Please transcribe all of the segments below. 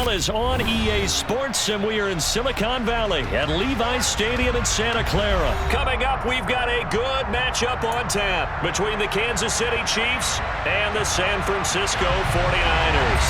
NFL is on EA Sports, and we are in Silicon Valley at Levi's Stadium in Santa Clara. Coming up, we've got a good matchup on tap between the Kansas City Chiefs and the San Francisco 49ers.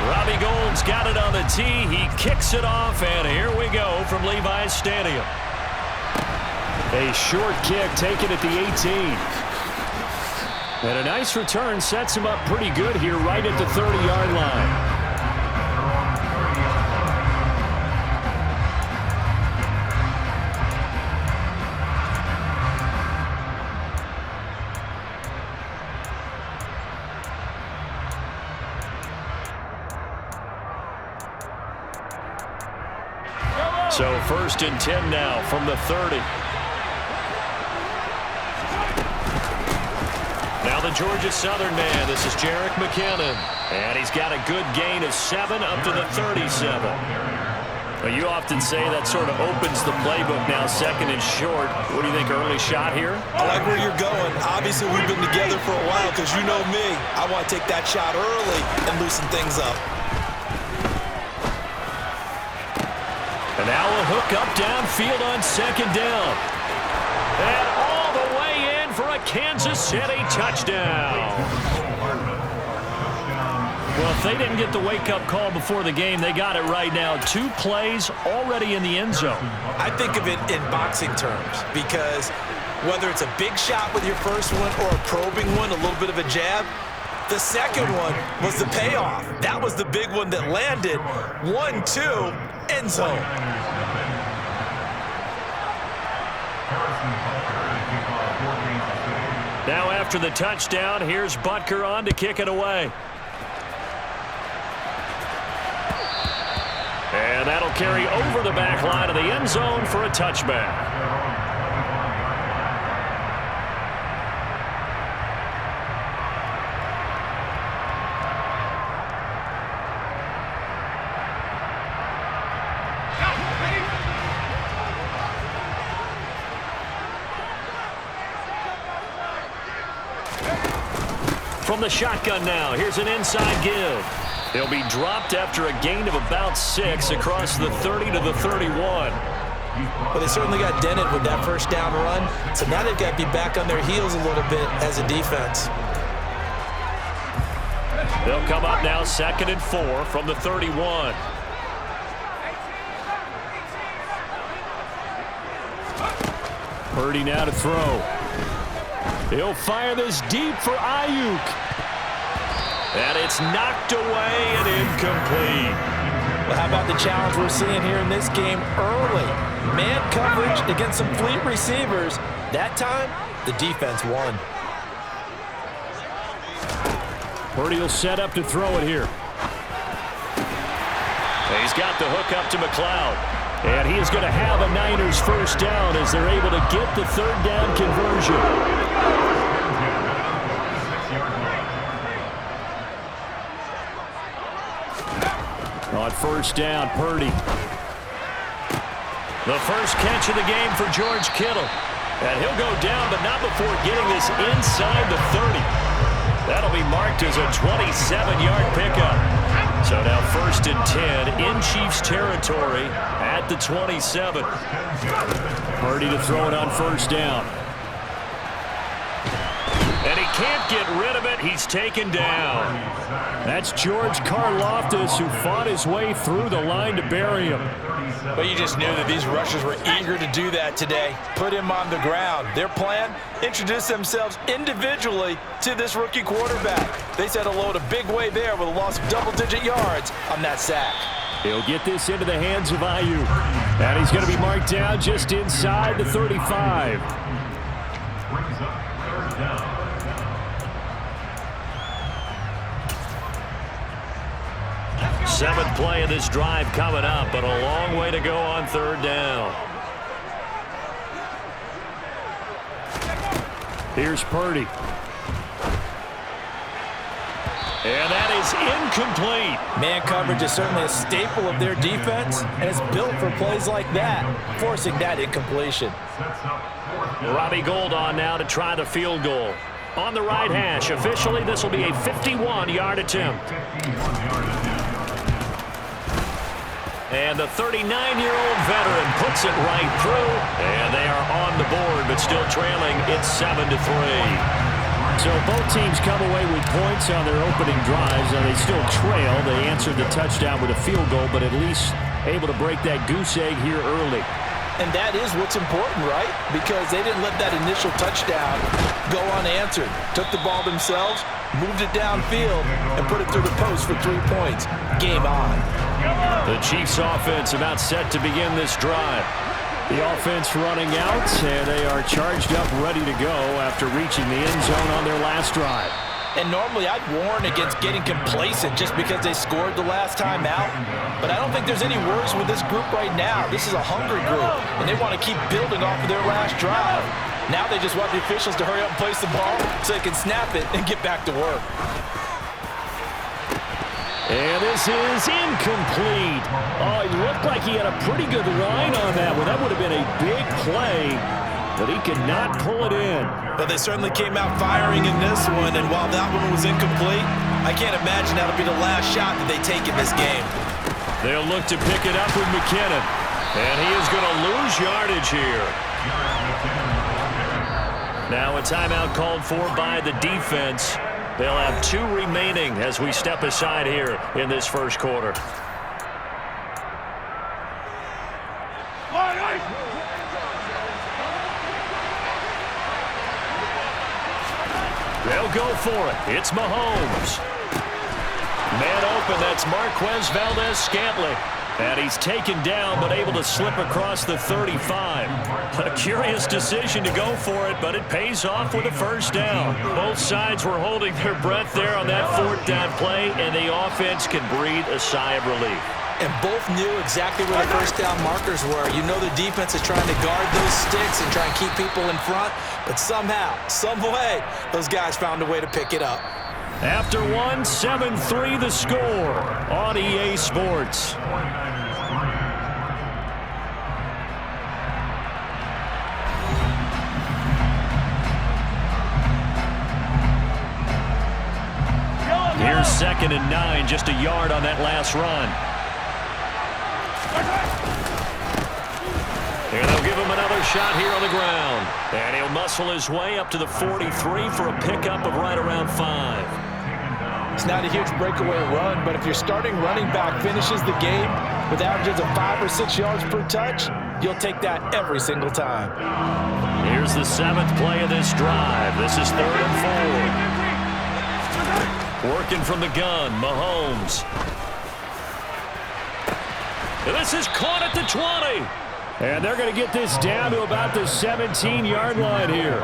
Robbie Gould's got it on the tee. He kicks it off, and here we go from Levi's Stadium. A short kick taken at the 18. And a nice return sets him up pretty good here right at the 30-yard line. So 1st and 10 now from the 30. Now the Georgia Southern man, this is Jerick McKinnon. And he's got a good gain of 7 up to the 37. Well, you often say that sort of opens the playbook now, 2nd and short. What do you think, early shot here? I like where you're going. Obviously, we've been together for a while because you know me. I want to take that shot early and loosen things up. And now a hook up downfield on 2nd down. And all the way in for a Kansas City touchdown. Well, if they didn't get the wake-up call before the game, they got it right now. 2 plays already in the end zone. I think of it in boxing terms because whether it's a big shot with your first one or a probing one, a little bit of a jab, the second one was the payoff. That was the big one that landed. 1-2, end zone. Now after the touchdown, here's Butker on to kick it away. And that'll carry over the back line of the end zone for a touchback. From the shotgun now, here's an inside give. He'll be dropped after a gain of about 6 across the 30 to the 31. Well, they certainly got dented with that first down run, so now they've got to be back on their heels a little bit as a defense. They'll come up now 2nd and 4 from the 31. Purdy now to throw. He'll fire this deep for Ayuk. And it's knocked away and incomplete. Well, how about the challenge we're seeing here in this game early? Man coverage against some fleet receivers. That time, the defense won. Purdy will set up to throw it here. He's got the hook up to McLeod. And he is going to have a Niners first down as they're able to get the 3rd down conversion. On 1st down, Purdy. The first catch of the game for George Kittle. And he'll go down, but not before getting this inside the 30. That'll be marked as a 27-yard pickup. So now 1st and 10 in Chiefs territory at the 27. Purdy to throw it on 1st down. And he can't get rid of it. He's taken down. That's George Karlaftis, who fought his way through the line to bury him. But you just knew that these rushers were eager to do that today. Put him on the ground. Their plan, introduce themselves individually to this rookie quarterback. They said hello to Big Way there with a loss of double-digit yards on that sack. He'll get this into the hands of Ayuk. And he's going to be marked down just inside the 35. 7th play of this drive coming up, but a long way to go on 3rd down. Here's Purdy. And that is incomplete. Man coverage is certainly a staple of their defense, and it's built for plays like that, forcing that incompletion. Robbie Gould on now to try the field goal. on the right hash. Officially, this will be a 51-yard attempt. And the 39-year-old veteran puts it right through. And they are on the board, but still trailing. It's 7-3. So both teams come away with points on their opening drives. Now they still trail. They answered the touchdown with a field goal, but at least able to break that goose egg here early. And that is what's important, right? Because they didn't let that initial touchdown go unanswered. Took the ball themselves, moved it downfield, and put it through the post for 3 points. Game on. The Chiefs offense about set to begin this drive. The offense running out, and they are charged up, ready to go after reaching the end zone on their last drive. And normally I'd warn against getting complacent just because they scored the last time out. But I don't think there's any worries with this group right now. This is a hungry group, and they want to keep building off of their last drive. Now they just want the officials to hurry up and place the ball so they can snap it and get back to work. And this is incomplete. Oh, it looked like he had a pretty good line on that one. That would have been a big play, but he could not pull it in. But they certainly came out firing in this one, and while that one was incomplete, I can't imagine that'll be the last shot that they take in this game. They'll look to pick it up with McKinnon, and he is going to lose yardage here. Now a timeout called for by the defense. They'll have 2 remaining as we step aside here in this first quarter. They'll go for it. It's Mahomes. Man open, that's Marquez Valdez-Scantling. And he's taken down, but able to slip across the 35. A curious decision to go for it, but it pays off with a first down. Both sides were holding their breath there on that 4th down play, and the offense can breathe a sigh of relief. And both knew exactly where the first down markers were. You know the defense is trying to guard those sticks and try and keep people in front, but somehow, some way, those guys found a way to pick it up. After 7-3 the score on EA Sports. Here's 2nd and 9, just a yard on that last run. And they'll give him another shot here on the ground. And he'll muscle his way up to the 43 for a pickup of right around 5. It's not a huge breakaway run, but if your starting running back finishes the game with averages of 5 or 6 yards per touch, you'll take that every single time. Here's the 7th play of this drive. This is 3rd and 4. Working from the gun, Mahomes. And this is caught at the 20. And they're going to get this down to about the 17-yard line here.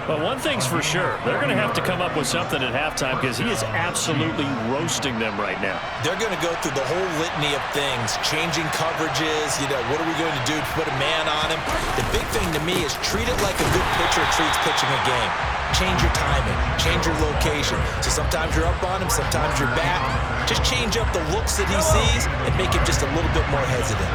But one thing's for sure, they're going to have to come up with something at halftime because he is absolutely roasting them right now. They're going to go through the whole litany of things, changing coverages, what are we going to do to put a man on him? The big thing to me is treat it like a good pitcher treats pitching a game. Change your timing, change your location. So sometimes you're up on him, sometimes you're back. Just change up the looks that he sees and make him just a little bit more hesitant.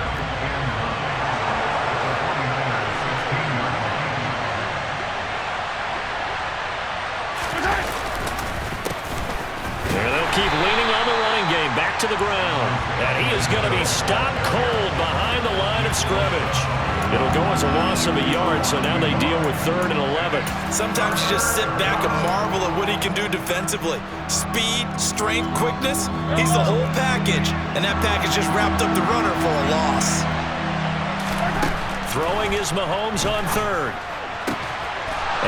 Keep leaning on the running game, back to the ground. And he is going to be stopped cold behind the line of scrimmage. It'll go as a loss of a yard, so now they deal with 3rd and 11. Sometimes you just sit back and marvel at what he can do defensively. Speed, strength, quickness, he's the whole package. And that package just wrapped up the runner for a loss. Throwing is Mahomes on 3rd.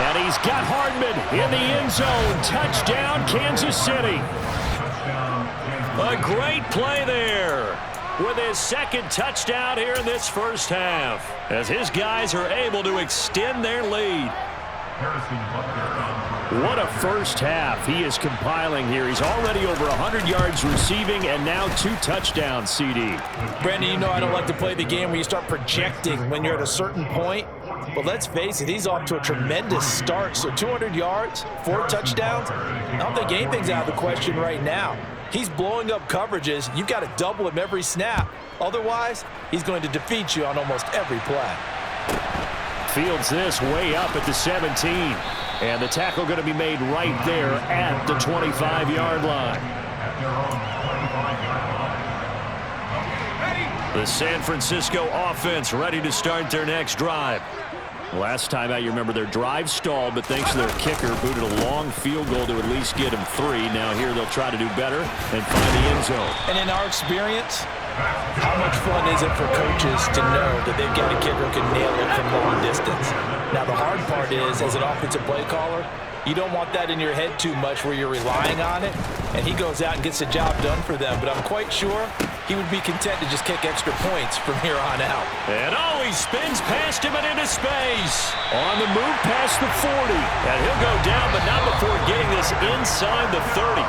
And he's got Hardman in the end zone. Touchdown, Kansas City. A great play there with his 2nd touchdown here in this first half as his guys are able to extend their lead. What a first half he is compiling here. He's already over 100 yards receiving and now 2 touchdowns, CD. Brandon, you know I don't like to play the game where you start projecting when you're at a certain point. But let's face it, he's off to a tremendous start. So 200 yards, 4 touchdowns. I don't think anything's out of the question right now. He's blowing up coverages. You've got to double him every snap. Otherwise, he's going to defeat you on almost every play. Fields this way up at the 17. And the tackle going to be made right there at the 25-yard line. The San Francisco offense ready to start their next drive. Last time out, you remember their drive stalled, but thanks to their kicker, booted a long field goal to at least get them 3. Now here they'll try to do better and find the end zone. And in our experience, how much fun is it for coaches to know that they've got a kicker who can nail it from long distance? Now the hard part is, as an offensive play caller, you don't want that in your head too much where you're relying on it, and he goes out and gets the job done for them. But I'm quite sure he would be content to just kick extra points from here on out. And he spins past him and into space. On the move past the 40. And he'll go down, but not before getting this inside the 30.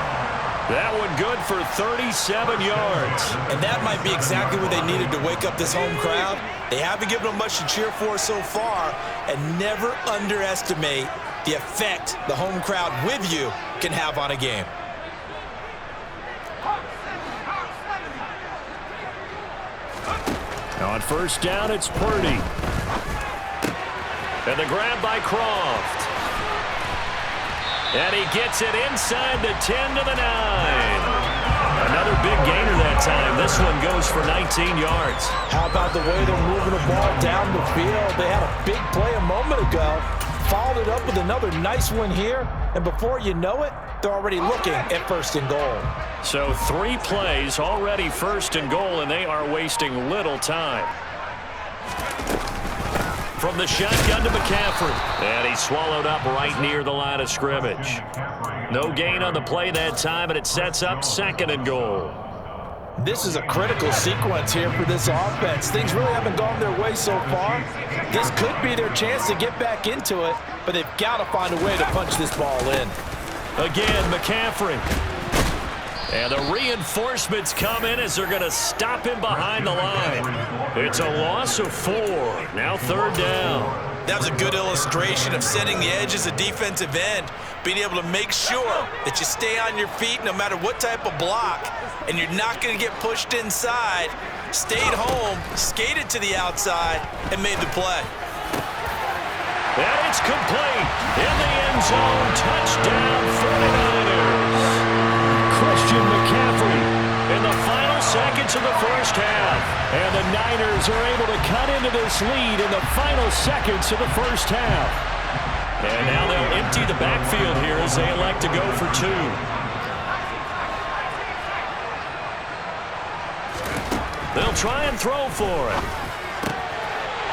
That one good for 37 yards. And that might be exactly what they needed to wake up this home crowd. They haven't given them much to cheer for so far, and never underestimate the effect the home crowd with you can have on a game. On first down, it's Purdy. And the grab by Croft. And he gets it inside the 10 to the 9. Another big gainer that time. This one goes for 19 yards. How about the way they're moving the ball down the field? They had a big play a moment ago. Followed it up with another nice one here. And before you know it, they're already looking at first and goal. So 3 plays already first and goal, and they are wasting little time. From the shotgun to McCaffrey. And he swallowed up right near the line of scrimmage. No gain on the play that time, and it sets up second and goal. This is a critical sequence here for this offense. Things really haven't gone their way so far. This could be their chance to get back into it, but they've got to find a way to punch this ball in. Again, McCaffrey. And the reinforcements come in as they're going to stop him behind the line. It's a loss of 4. Now third down. That was a good illustration of setting the edge as a defensive end, being able to make sure that you stay on your feet no matter what type of block, and you're not going to get pushed inside. Stayed home, skated to the outside, and made the play. And it's complete. In the end zone, touchdown 49ers. Christian McCaffrey in the final seconds of the first half. And the Niners are able to cut into this lead in the final seconds of the first half. And now they'll empty the backfield here as they elect to go for 2. They'll try and throw for it.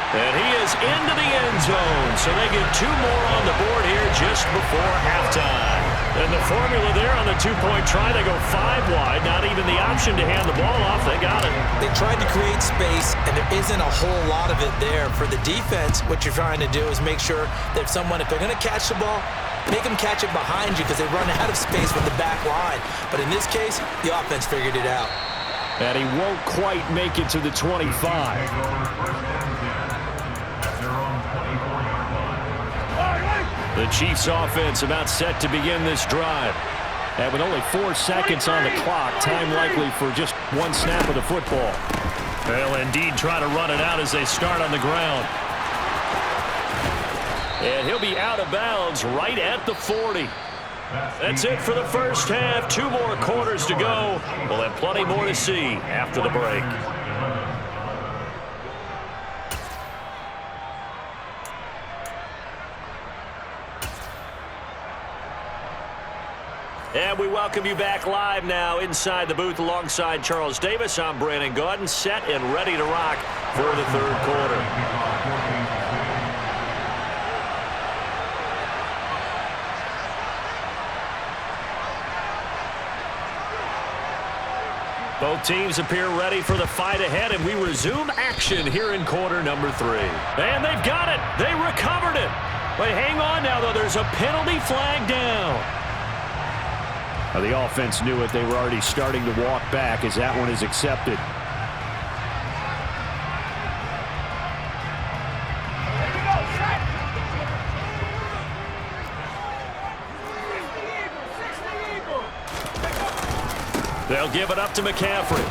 And he is into the end zone, so they get 2 more on the board here just before halftime. And the formula there on the 2-point try, they go 5 wide, not even the option to hand the ball off. They got it. They tried to create space, and there isn't a whole lot of it there. For the defense, what you're trying to do is make sure that if they're going to catch the ball, make them catch it behind you because they run out of space with the back line. But in this case, the offense figured it out. And he won't quite make it to the 25. The Chiefs offense about set to begin this drive. And with only 4 seconds on the clock, time likely for just 1 snap of the football. They'll indeed try to run it out as they start on the ground. And he'll be out of bounds right at the 40. That's it for the first half. 2 more quarters to go. We'll have plenty more to see after the break. And we welcome you back live now inside the booth alongside Charles Davis. I'm Brandon Gaudin, set and ready to rock for the third quarter. Both teams appear ready for the fight ahead, and we resume action here in quarter number 3. And they've got it. They recovered it. But hang on now, though. There's a penalty flag down. Now, the offense knew it. They were already starting to walk back as that one is accepted. They'll give it up to McCaffrey.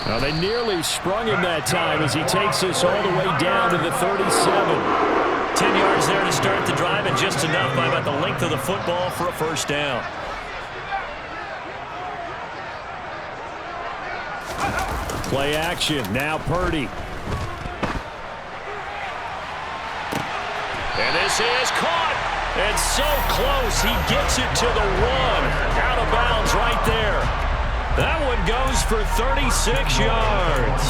Well, they nearly sprung him that time as he takes this all the way down to the 37. 10 yards there to start the drive, and just enough by about the length of the football for a first down. Play action. Now Purdy. And this is caught. And so close. He gets it to the 1. Out of bounds right there. That one goes for 36 yards.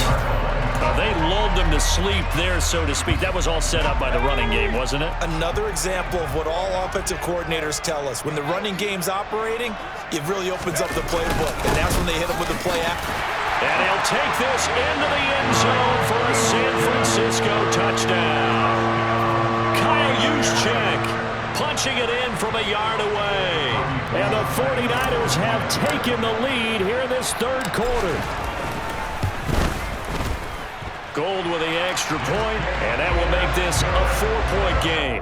They lulled them to sleep there, so to speak. That was all set up by the running game, wasn't it? Another example of what all offensive coordinators tell us. When the running game's operating, it really opens up the playbook. And that's when they hit him with the play action. And he'll take this into the end zone for a San Francisco touchdown. Kyle Juszczyk punching it in from a yard away. And the 49ers have taken the lead here in this third quarter. Gold with the extra point, and that will make this a 4-point game.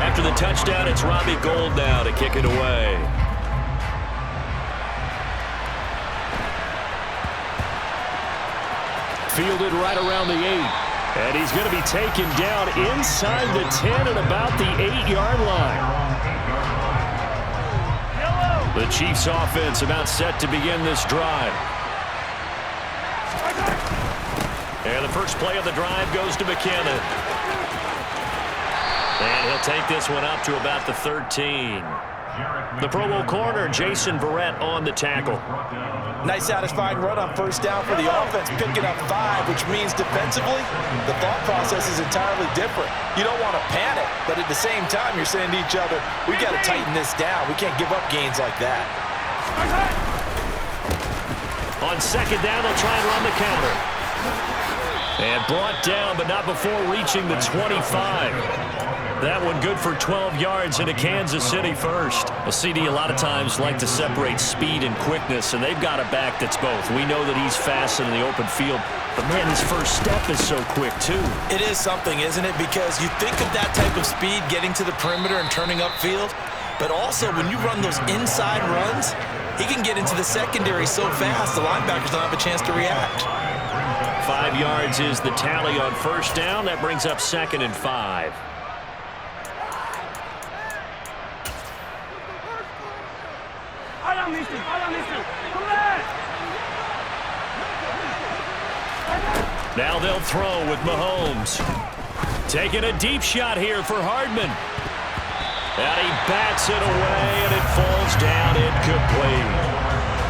After the touchdown, it's Robbie Gould now to kick it away. Fielded right around the 8. And he's going to be taken down inside the 10 at about the 8-yard line. The Chiefs offense about set to begin this drive. And the first play of the drive goes to McKinnon. And he'll take this one up to about the 13. The Pro Bowl corner, Jason Verrett, on the tackle. Nice satisfying run on first down for the offense, picking up 5, which means defensively, the thought process is entirely different. You don't want to panic, but at the same time, you're saying to each other, we got to tighten this down. We can't give up gains like that. On second down, they'll try and run the counter. And brought down, but not before reaching the 25. That one good for 12 yards into Kansas City first. A CD a lot of times like to separate speed and quickness, and they've got a back that's both. We know that he's fast in the open field, but man, his first step is so quick too. It is something, isn't it? Because you think of that type of speed getting to the perimeter and turning upfield, but also when you run those inside runs, he can get into the secondary so fast the linebackers don't have a chance to react. 5 yards is the tally on first down. That brings up 2nd and 5. Now they'll throw with Mahomes. Taking a deep shot here for Hardman. And he bats it away, and it falls down incomplete.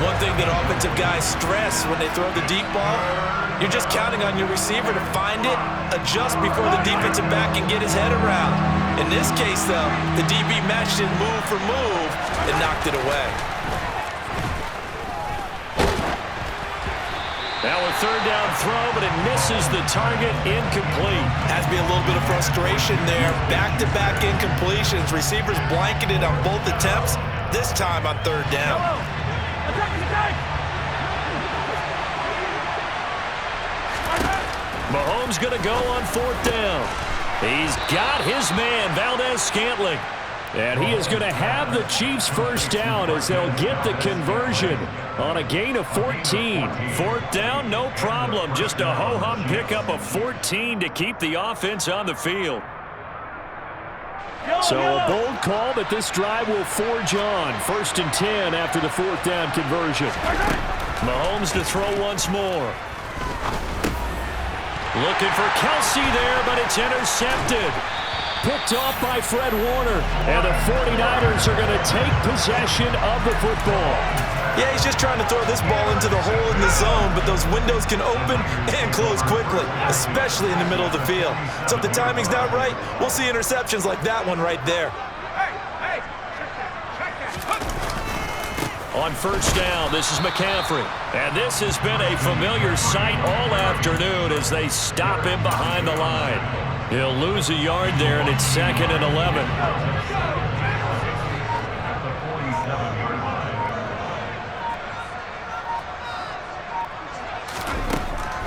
One thing that offensive guys stress when they throw the deep ball, you're just counting on your receiver to find it, adjust before the defensive back can get his head around. In this case, though, the DB matched it move for move and knocked it away. Now a third down throw, but it misses the target, incomplete. Has to be a little bit of frustration there. Back-to-back incompletions. Receivers blanketed on both attempts, this time on third down. Mahomes going to go on fourth down. He's got his man, Valdez-Scantling. And he is going to have the Chiefs first down as they'll get the conversion on a gain of 14. Fourth down, no problem. Just a ho-hum pickup of 14 to keep the offense on the field. So a bold call, but this drive will forge on. 1st and 10 after the fourth down conversion. Mahomes to throw once more. Looking for Kelsey there, but it's intercepted. Picked off by Fred Warner. And the 49ers are going to take possession of the football. Yeah, he's just trying to throw this ball into the hole in the zone, but those windows can open and close quickly, especially in the middle of the field. So if the timing's not right, we'll see interceptions like that one right there. On first down, this is McCaffrey. And this has been a familiar sight all afternoon as they stop him behind the line. He'll lose a yard there, and it's 2nd and 11.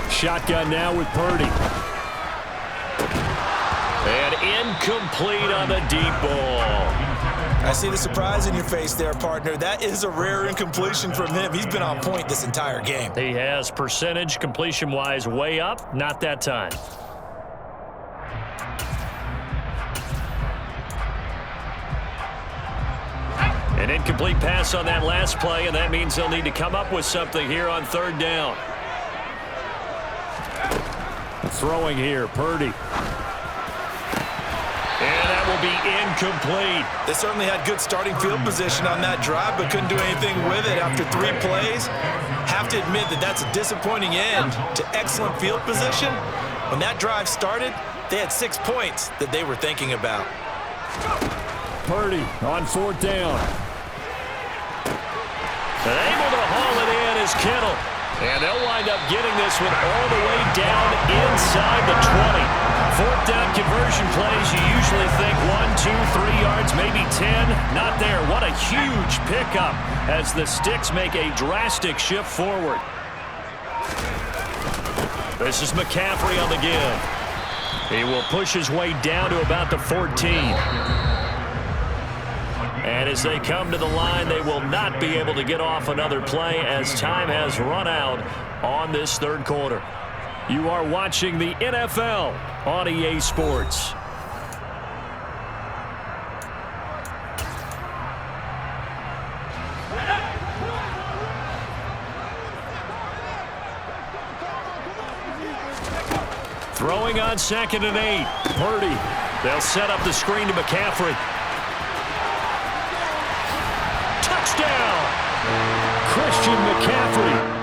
Shotgun now with Purdy. And incomplete on the deep ball. I see the surprise in your face there, partner. That is a rare incompletion from him. He's been on point this entire game. He has percentage completion-wise way up, not that time. An incomplete pass on that last play, and that means they'll need to come up with something here on third down. Throwing here, Purdy. And that will be incomplete. They certainly had good starting field position on that drive, but couldn't do anything with it after 3 plays. Have to admit that that's a disappointing end to excellent field position. When that drive started, they had 6 points that they were thinking about. Purdy on fourth down. And able to haul it in is Kittle. And they'll wind up getting this one all the way down inside the 20. Fourth down conversion plays, you usually think 1, 2, 3 yards, maybe 10. Not there. What a huge pickup as the Sticks make a drastic shift forward. This is McCaffrey on the give. He will push his way down to about the 14. And as they come to the line, they will not be able to get off another play as time has run out on this third quarter. You are watching the NFL on EA Sports. Throwing on 2nd and 8. Purdy. They'll set up the screen to McCaffrey. Touchdown! Christian McCaffrey